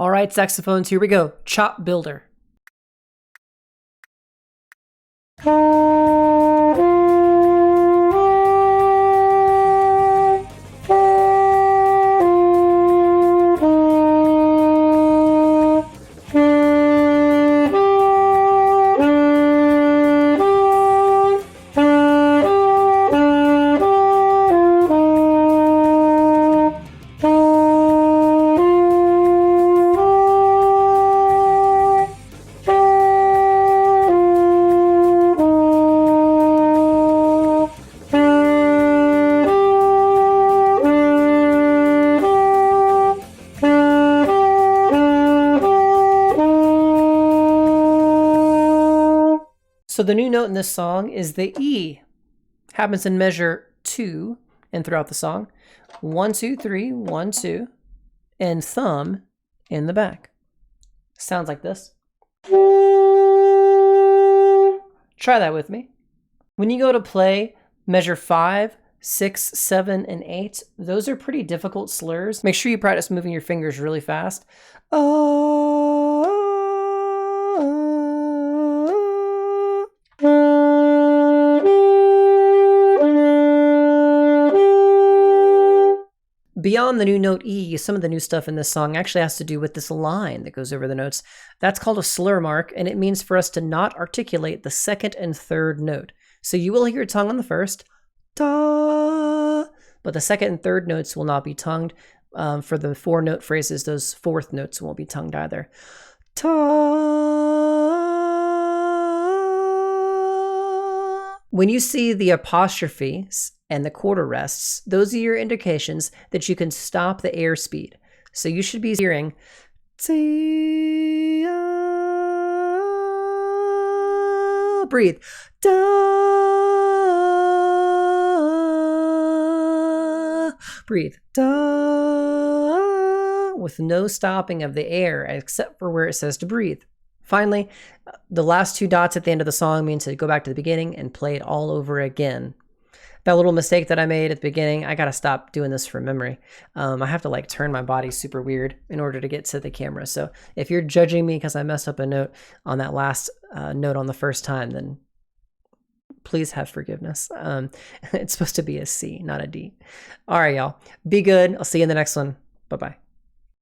All right, saxophones, here we go. Chop builder. So the new note in this song is the E. Happens in measure 2 and throughout the song. 1, 2, 3, 1, 2, and thumb in the back. Sounds like this. Try that with me. When you go to play measure 5, 6, 7, and 8, those are pretty difficult slurs. Make sure you practice moving your fingers really fast. Beyond the new note E, some of the new stuff in this song actually has to do with this line that goes over the notes. That's called a slur mark, and it means for us to not articulate the second and third note. So you will hear your tongue on the first, ta, but the second and third notes will not be tongued. For the 4-note phrases, those fourth notes won't be tongued either. Ta. When you see the apostrophes and the quarter rests, those are your indications that you can stop the air speed. So you should be hearing breathe. Da, breathe. Da, with no stopping of the air except for where it says to breathe. Finally, the last 2 dots at the end of the song means to go back to the beginning and play it all over again. That little mistake that I made at the beginning, I gotta stop doing this from memory. I have to like turn my body super weird in order to get to the camera. So if you're judging me because I messed up a note on that last note on the first time, then please have forgiveness. It's supposed to be a C, not a D. All right, y'all. Be good. I'll see you in the next one. Bye-bye.